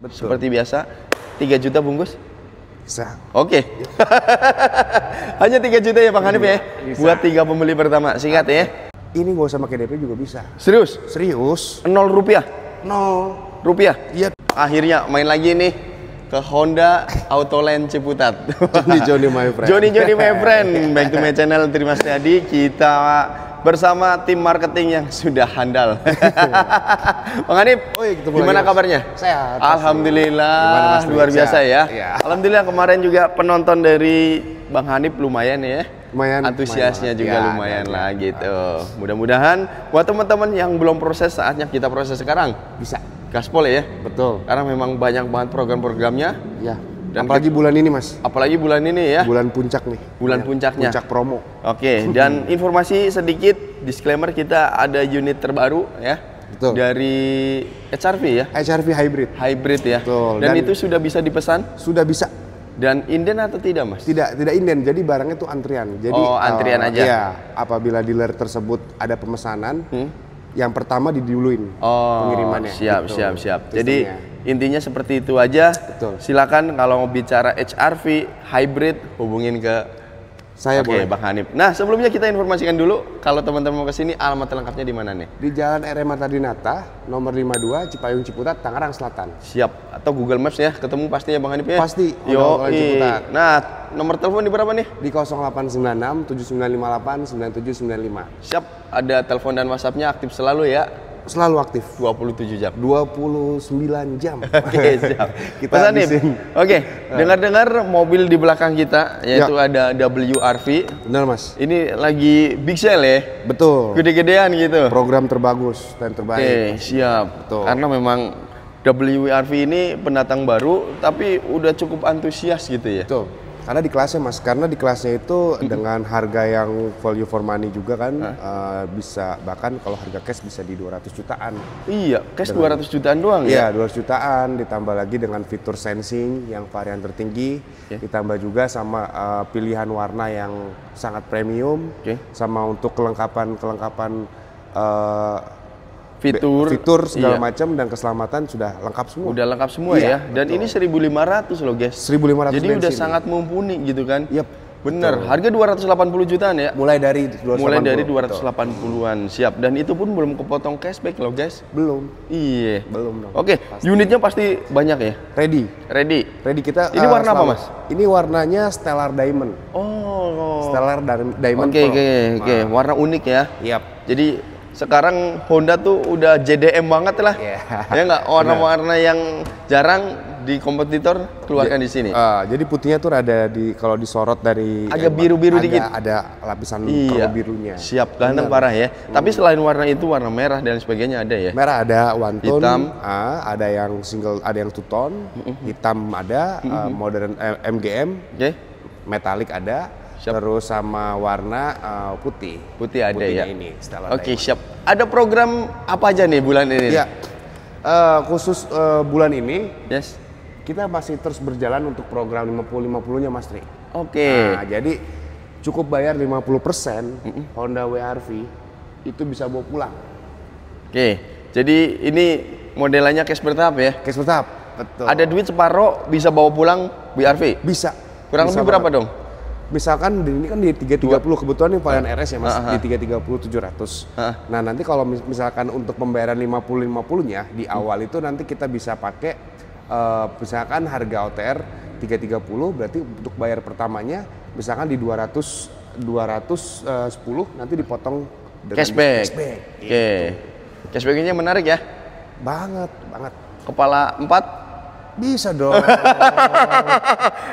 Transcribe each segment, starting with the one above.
Betul. Seperti biasa, 3 juta bungkus? Bisa. Oke. Hanya 3 juta ya Bang Hanif ya? Bisa. Buat 3 pembeli pertama, singkat ya? Ini gak usah pakai DP juga bisa. Serius? Serius? 0 rupiah? 0 rupiah? Iya. Akhirnya main lagi nih ke Honda Autoland Ciputat. Johnny my friend. Johnny my friend. Back to my channel Trimas Tadi. Kita bersama tim marketing yang sudah handal. Bang Hanif, gimana kabarnya? Sehat. Alhamdulillah, luar biasa ya. Ya. Alhamdulillah kemarin juga penonton dari Bang Hanif lumayan ya. Lumayan. Antusiasnya juga ya, lumayan lah gitu. Mudah-mudahan buat teman-teman yang belum proses, saatnya kita proses sekarang. Bisa. Gaspol ya. Betul. Karena memang banyak banget program-programnya. Ya. Dan apalagi bulan ini Mas. Apalagi bulan ini ya. Bulan puncak nih. Bulan puncaknya. Puncak promo. Oke, dan informasi sedikit, disclaimer, kita ada unit terbaru ya. Betul. Dari HRV ya. HRV hybrid. Hybrid ya. Betul. Dan itu sudah bisa dipesan? Sudah bisa. Dan inden atau tidak Mas? Tidak inden. Jadi barangnya itu antrian. Jadi antrian aja. Iya, apabila dealer tersebut ada pemesanan, yang pertama diduluin pengirimannya. Siap, gitu. siap. Jadi intinya seperti itu aja. Betul. Silakan kalau mau bicara HRV hybrid hubungin ke saya. Boleh. Bang Hanif. Nah, sebelumnya kita informasikan dulu kalau teman-teman mau kesini, alamat lengkapnya di mana nih? Di Jalan RM Marta Dinata, nomor 52, Cipayung Ciputat, Tangerang Selatan. Siap. Atau Google Maps ya, ketemu pasti ya Bang Hanif ya? Pasti. Yo, nah, nomor telepon di berapa nih? Di 0896 7958 9795. Siap. Ada telepon dan WhatsApp-nya aktif selalu ya. Selalu aktif. 27 jam. 29 jam. Oke, siap. Kita Mas Hanif. habisin. Oke, dengar-dengar mobil di belakang kita yaitu ada WRV. Benar Mas. Ini lagi big sale ya. Betul. Gede-gedean gitu. Program terbagus dan terbaik. Oke, siap. Betul. Karena memang WRV ini pendatang baru tapi udah cukup antusias gitu ya. Betul. Karena di kelasnya Mas, karena di kelasnya itu dengan harga yang value for money juga kan, bisa, bahkan kalau harga cash bisa di 200 jutaan. Iya, cash 200 jutaan doang ya? Iya, 200 jutaan, ditambah lagi dengan fitur sensing yang varian tertinggi, ditambah juga sama pilihan warna yang sangat premium, sama untuk kelengkapan fitur segala macam dan keselamatan sudah lengkap semua. Udah lengkap semua ya. Dan ini 1.500 loh guys. 1.500. Jadi udah sangat mumpuni gitu kan. Yap. Bener. Harga 280 jutaan ya. Mulai dari 280-an. Siap. Dan itu pun belum kepotong cashback loh guys. Belum. Iya. Belum dong. Oke. Unitnya pasti banyak ya. Ready kita. Ini warna apa Mas? Ini warnanya Stellar Diamond. Stellar Diamond. Oke. Warna unik ya. Yap. Jadi sekarang Honda tuh udah JDM banget lah, ya nggak, warna-warna yang jarang di kompetitor keluarkan di sini. Jadi putihnya tuh ada kalau disorot dari agak biru-biru dikit. Ada lapisan birunya. Siap, ganteng parah ya. Tapi selain warna itu, warna merah dan sebagainya ada ya. Merah ada, one tone, hitam, ada yang single, ada yang two tone, hitam ada, modern MGM, metalik ada. Terus sama warna putih ada ya. Ini, Oke, siap. Ada program apa aja nih bulan ini? Ya, khusus bulan ini, kita masih terus berjalan untuk program 50-50-nya Mas Tri. Oke. Nah, jadi cukup bayar 50%, Honda WRV itu bisa bawa pulang. Oke, jadi ini modelannya cash bertahap ya? Cash bertahap, betul. Ada duit separuh bisa bawa pulang WRV? Bisa. Kurang lebih berapa dong? Misalkan ini kan di 330, kebetulan ini varian RS ya Mas, di 330 700. Nah, nanti kalau misalkan untuk pembayaran 50-50-nya di awal itu nanti kita bisa pakai misalkan harga OTR 330, berarti untuk bayar pertamanya misalkan di 210 nanti dipotong dengan cashback. Oke. Cashbacknya menarik ya? Banget. Kepala 4? Bisa dong.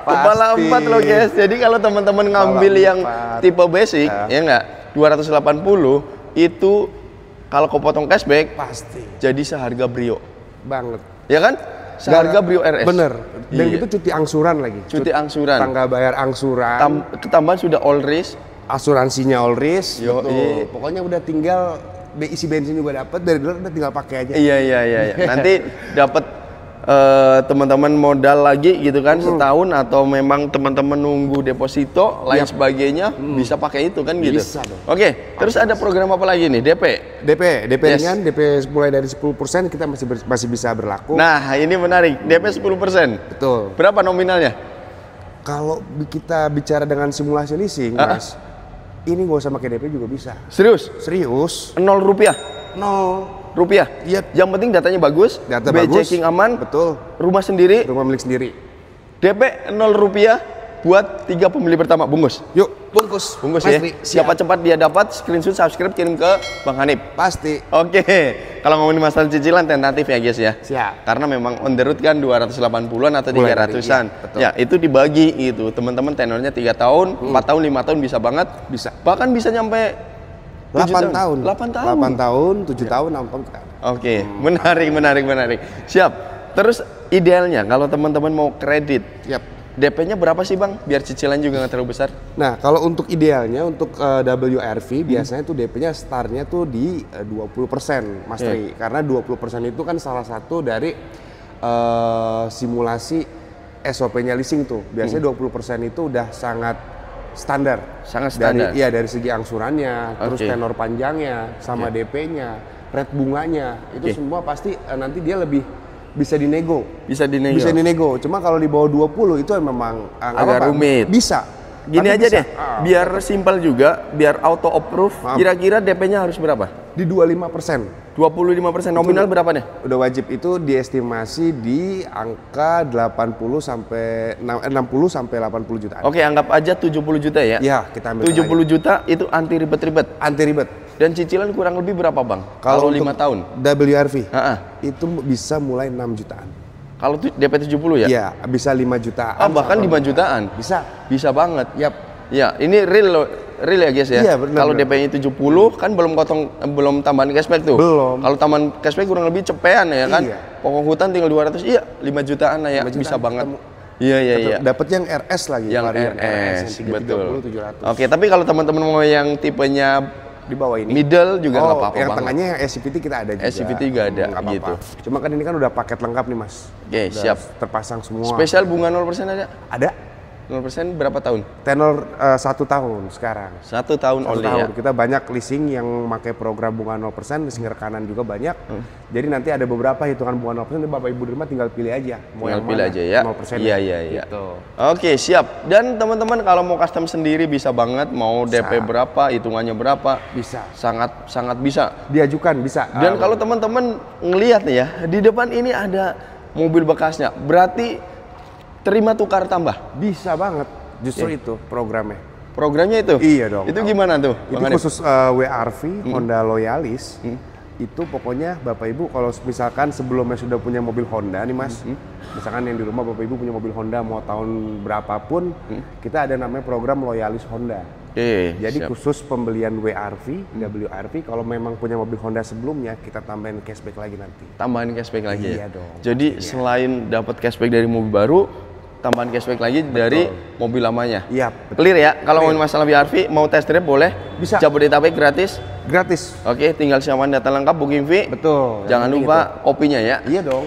Kepala 4 loh guys. Jadi kalau teman-teman ngambil yang tipe basic, ya enggak, 280 itu kalau kepotong cashback pasti jadi seharga Brio. Banget. Ya kan? Seharga Brio RS. Bener. Dan itu cuti angsuran lagi. Cuti angsuran. Tanggal bayar angsuran. Ketambahan sudah all risk. Asuransinya all risk. Betul. Pokoknya udah tinggal isi bensin juga dapat, dari dulu udah tinggal pakai aja. Iya. Nanti dapat teman-teman modal lagi gitu kan setahun, atau memang teman-teman nunggu deposito lain sebagainya, bisa pakai itu kan gitu. Bisa dong. Oke, terus ada program apa lagi nih? DP ringan, DP mulai dari 10% kita masih bisa berlaku. Nah, ini menarik. DP 10%. Betul. Berapa nominalnya? Kalau kita bicara dengan simulasi leasing, Mas, ini nggak usah pakai DP juga bisa. Serius? Serius. 0 rupiah. 0 rupiah. Iya. Yang penting datanya bagus, data bagus, checking aman, betul. Rumah sendiri, rumah milik sendiri. DP 0 rupiah buat 3 pembeli pertama, bungkus. Yuk, bungkus. Bungkus ya. Siapa cepat dia dapat, screenshot, subscribe, kirim ke Bang Hanif. Pasti. Oke. Kalau ngomongin masalah cicilan tentatif ya guys ya. Siap. Karena memang on the road kan 280-an atau 300-an. Ya, itu dibagi gitu. Teman-teman tenornya 3 tahun, 4 tahun, 5 tahun bisa banget. Bisa. Bahkan bisa nyampe 8 tahun. 8 tahun, 7 tahun, 6 tahun kita. Oke, menarik. Siap. Terus idealnya kalau teman-teman mau kredit, DP-nya berapa sih Bang? Biar cicilan juga nggak terlalu besar. Nah, kalau untuk idealnya untuk WRV biasanya tuh DP-nya startnya tuh di 20%, Mas Tri. Karena 20% itu kan salah satu dari simulasi SOP-nya leasing tuh. Biasanya 20% itu udah sangat standar. Sangat standar. Dari segi angsurannya, terus tenor panjangnya, sama DP-nya, rate bunganya, itu semua pasti nanti dia lebih bisa dinego. Bisa dinego. Cuma kalau di bawah 20 itu memang agak rumit. Bisa. Gini aja deh, biar simpel juga, biar auto approve. Kira-kira DP-nya harus berapa? Di 25%. 25%. Nominal berapa nih? Udah wajib, itu diestimasi di angka 60 sampai 80 jutaan. Oke, anggap aja 70 juta ya. Iya, kita ambil 70 juta itu anti ribet-ribet. Dan cicilan kurang lebih berapa Bang? Kalau 5 tahun? WRV itu bisa mulai 6 jutaan. Kalau DP 70 ya? Iya, bisa 5 jutaan. Bahkan 5 jutaan? Bisa banget. Ya, ini real ya guys ya. Iya, kalau DP-nya 70 kan belum tambahan cashback tuh. Belum. Kalau tambahan cashback kurang lebih cepean ya kan. Pokok hutan tinggal 200. Iya, 5 jutaan ya. 5 jutaan bisa banget. Iya. Dapat yang RS lagi. Yang RS, betul. 30, 700. Oke, tapi kalau teman-teman mau yang tipenya di bawah ini, middle juga nggak apa-apa. Yang tengahnya yang SCVT kita ada juga. SCVT juga ada gitu. Cuma kan ini kan udah paket lengkap nih Mas. Oke, siap. Terpasang semua. Spesial bunga 0% ada? Ada. 0% berapa tahun? Tenor 1 tahun sekarang. 1 tahun only ya? Kita banyak leasing yang pakai program bunga 0%, leasing rekanan juga banyak. Jadi nanti ada beberapa hitungan bunga 0%, Bapak Ibu di rumah tinggal pilih aja. Mau tinggal yang pilih mana, aja ya? 0%. Iya. Gitu. Oke, siap. Dan teman-teman kalau mau custom sendiri bisa banget, mau DP berapa, hitungannya berapa? Bisa. Sangat bisa. Diajukan, bisa. Dan kalau teman-teman ngelihat nih ya, di depan ini ada mobil bekasnya. Berarti terima tukar tambah? Bisa banget. Justru itu programnya. Programnya itu? Iya dong. Itu gimana tuh? Itu khusus WRV, Honda Loyalis. Itu pokoknya Bapak Ibu kalau misalkan sebelumnya sudah punya mobil Honda nih Mas. Misalkan yang di rumah Bapak Ibu punya mobil Honda mau tahun berapapun, kita ada namanya program Loyalis Honda. Jadi khusus pembelian WRV, kalau memang punya mobil Honda sebelumnya, kita tambahin cashback lagi nanti. Tambahin cashback lagi ya? Iya dong. Jadi selain dapat cashback dari mobil baru, tambahan cashback lagi dari mobil lamanya. Iya. Clear ya? Kalau ngomongin masalah WRV, mau test drive boleh? Bisa. Jabodetabek gratis? Gratis. Oke, tinggal siapkan data lengkap, booking fee. Betul. Jangan lupa kopinya ya. Iya dong.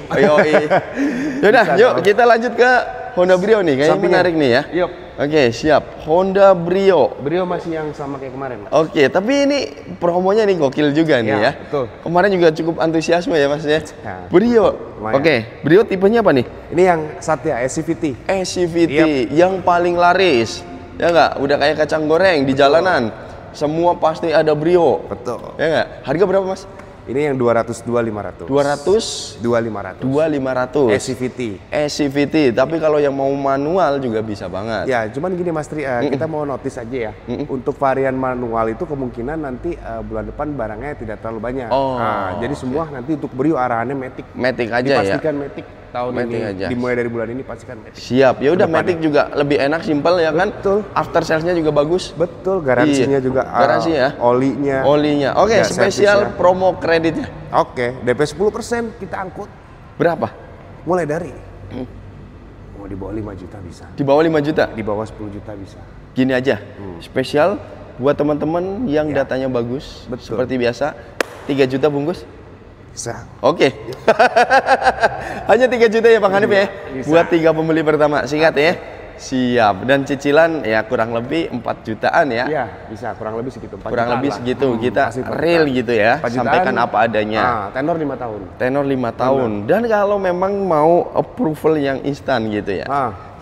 Yaudah, yuk kita lanjut ke Honda Brio nih. Kayaknya menarik nih ya. Yuk. Oke, siap. Honda Brio. Brio masih yang sama kayak kemarin, Mas. Oke, tapi ini promonya nih gokil juga nih ya. Betul. Kemarin juga cukup antusiasme ya Mas ya. Brio. Oke, Brio tipenya apa nih? Ini yang Satya SCVT. SCVT yang paling laris. Ya nggak? Udah kayak kacang goreng di jalanan. Semua pasti ada Brio. Betul. Ya nggak? Harga berapa Mas? Ini yang 200 2500. 2500. 2500. SCVT. Tapi kalau yang mau manual juga bisa banget. Ya, cuman gini Mas Tri, kita mau notice aja ya. Untuk varian manual itu kemungkinan nanti bulan depan barangnya tidak terlalu banyak. Jadi semua nanti untuk Brio arahannya Matic. Matic aja ya. Dipastikan Matic tahun Matic ini. Aja. Dimulai dari bulan ini pastikan Matic. Siap. Ya udah Matic juga lebih enak, simpel ya kan? Betul. After sales-nya juga bagus. Betul, garansinya juga. Garansi ya. Olinya. Oke, spesial promo kreditnya. Oke, DP 10% kita angkut. Berapa? Mulai dari mau di bawah 5 juta bisa. Di bawah 5 juta? Di bawah 10 juta bisa. Gini aja, spesial buat teman-teman yang datanya bagus. Betul. Seperti biasa, 3 juta bungkus. Bisa. Oke. Hanya 3 juta ya Bang Hanif ya? Bisa. Buat 3 pembeli pertama, singkat ya. Siap. Dan cicilan ya kurang lebih 4 jutaan ya? Iya, bisa kurang lebih segitu. Kurang lebih segitu. Kita real gitu ya, sampaikan apa adanya. Tenor 5 tahun. Tenor 5 tahun. Dan kalau memang mau approval yang instan gitu ya,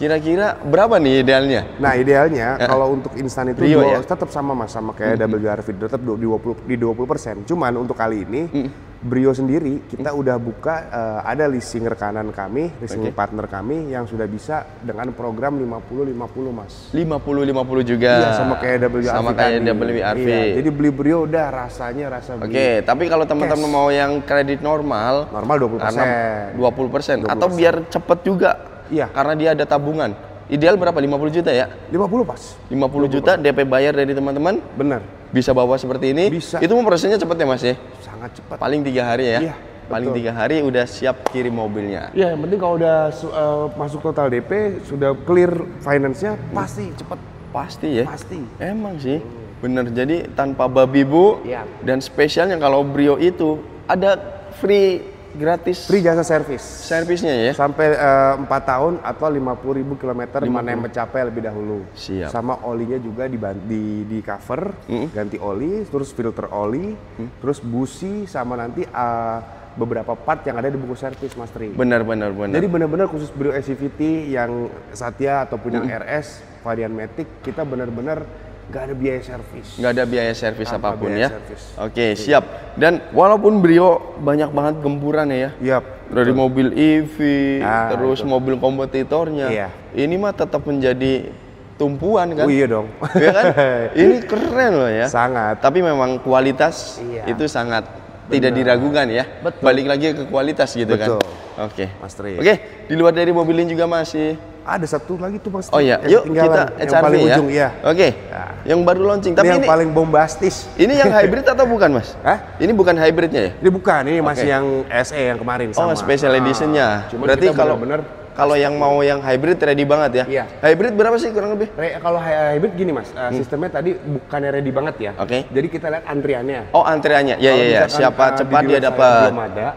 kira-kira berapa nih idealnya? Nah idealnya kalau untuk instan itu Brio, tetap sama Mas, sama kayak WRV, tetap di 20%. Cuman untuk kali ini Brio sendiri kita udah buka, ada leasing rekanan kami, leasing partner kami yang sudah bisa dengan program 50-50 Mas. 50-50 juga. Iya, sama kayak WRV. Sama kayak WRV. Iya, jadi beli Brio udah rasanya rasa beli. Oke, tapi kalau teman-teman mau yang kredit normal 20%. 20%. Atau biar cepet juga. Iya. Karena dia ada tabungan. Ideal berapa? 50 juta ya? 50 pas. 50 juta DP bayar dari teman-teman? Bener. Bisa bawa seperti ini? Bisa. Itu prosesnya cepet ya Mas ya? Sangat cepat. Paling 3 hari ya? Iya. Paling 3 hari udah siap kirim mobilnya. Iya, yang penting kalau udah masuk total DP, sudah clear finance-nya, pasti cepet. Pasti ya? Pasti. Emang sih. Bener, jadi tanpa babi bu. Dan spesialnya kalau Brio itu ada gratis jasa servis. Servisnya ya? Sampai 4 tahun atau 50.000 km mana yang mencapai lebih dahulu. Siap. Sama olinya juga di cover, ganti oli, terus filter oli, terus busi, sama nanti beberapa part yang ada di buku servis Mas Tri. Benar. Jadi benar-benar khusus Brio SCVT yang Satya ataupun yang RS varian Matic, kita benar-benar nggak ada biaya servis. Nggak ada biaya servis apapun ya. Servis. Oke, siap. Dan walaupun Brio banyak banget gempuran ya. Yap. Dari mobil EV, terus betul. mobil kompetitornya. Ini mah tetap menjadi tumpuan kan? Oh iya dong. Iya kan? Ini keren loh ya. Sangat. Tapi memang kualitas itu sangat tidak diragukan ya. Betul. Balik lagi ke kualitas gitu kan. Oke. Mas Tri. Oke, di luar dari mobil ini juga masih ada satu lagi tuh Mas. Oh iya, yuk kita yang HRV paling ya. ujung, iya. Oke. Yang baru launching. Tapi ini yang paling bombastis. Ini yang hybrid atau bukan Mas? Hah? Ini bukan hybridnya ya? Ini bukan, ini masih yang SE yang kemarin sama. Oh, special editionnya. Berarti kalau yang mau yang hybrid ready banget ya? Iya. Hybrid berapa sih kurang lebih? Kalau hybrid gini Mas, sistemnya tadi bukannya ready banget ya. Oke. Jadi kita lihat antriannya. Oh, antriannya. Ya. Siapa cepat dia dapat. Belum ada,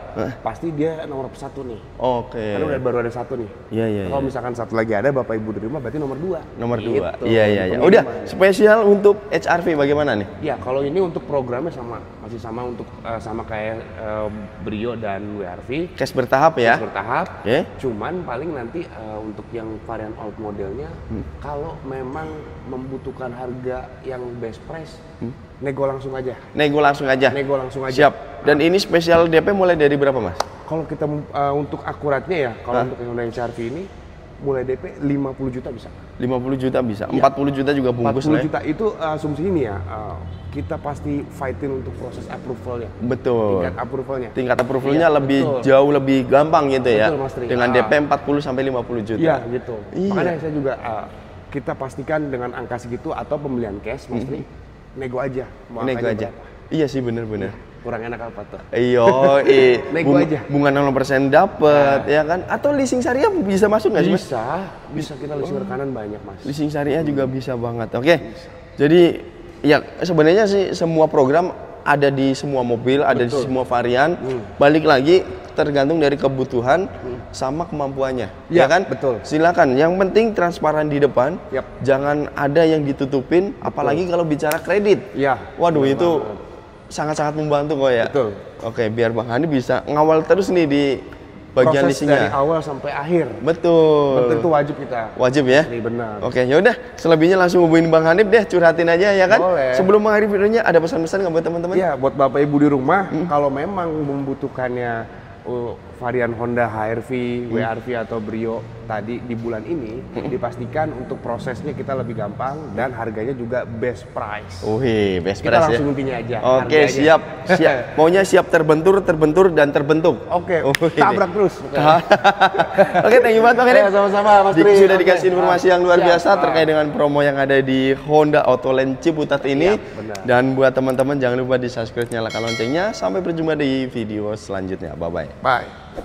pasti dia nomor 1 nih. Oke. Karena baru ada 1 nih. Iya. Kalau misalkan 1 lagi ada Bapak Ibu di rumah, berarti nomor 2. Nomor 2. Gitu. Iya. Udah, spesial untuk HRV bagaimana nih? Ya, kalau ini untuk programnya masih sama untuk sama kayak Brio dan WRV. Cash bertahap ya? Cash bertahap. Okay. Cuman paling nanti untuk yang varian old modelnya, kalau memang membutuhkan harga yang best price, nego langsung aja. Nego langsung aja. Siap. Dan ini spesial DP mulai dari berapa Mas? Kalau kita untuk akuratnya ya, kalau untuk yang Hyundai HRV ini mulai DP 50 juta bisa. 50 juta bisa. 40 juta juga bungkus 40 juta itu asumsi ini ya. Kita pasti fighting untuk proses approvalnya. Betul. Tingkat approvalnya lebih jauh lebih gampang gitu ya. Betul, Mas Tri. Dengan DP 40 sampai 50 juta. Iya, gitu. Makanya saya juga kita pastikan dengan angka segitu atau pembelian cash, Mas Tri, nego aja. Nego aja. Iya sih, bener. Kurang enak apa tuh? Iya, nego aja. Bunga 0% dapat, ya kan? Atau leasing syariah bisa masuk nggak sih, Mas? Bisa kita leasing rekanan banyak, Mas. Leasing syariah juga bisa banget. Oke. Jadi ya sebenarnya sih semua program ada di semua mobil, ada di semua varian. Balik lagi tergantung dari kebutuhan sama kemampuannya, ya kan? Betul. Silakan. Yang penting transparan di depan. Jangan ada yang ditutupin, apalagi kalau bicara kredit. Waduh, itu sangat-sangat membantu kok ya. Betul. Oke, biar Bang Hani bisa ngawal terus nih di bagian leasingnya. Dari awal sampai akhir. Betul. Itu wajib kita. Wajib ya? Benar. Oke, yaudah. Selebihnya langsung hubungin Bang Hanif deh, curhatin aja ya kan? Boleh. Sebelum mengakhiri videonya, ada pesan-pesan nggak buat teman-teman? Iya, buat Bapak Ibu di rumah, kalau memang membutuhkannya varian Honda HR-V, WR-V atau Brio tadi di bulan ini, dipastikan untuk prosesnya kita lebih gampang dan harganya juga best price. Best kita price langsung ya? intinya aja. Oke, siap. Maunya siap terbentur dan terbentuk. Oke, tabrak terus. Oke, thank you banget Bang Hanif. Sama-sama Mas Tri. Sudah dikasih informasi yang luar biasa terkait dengan promo yang ada di Honda Autoland Ciputat ini. Dan buat teman-teman jangan lupa di subscribe, nyalakan loncengnya. Sampai berjumpa di video selanjutnya. Bye-bye. Bye.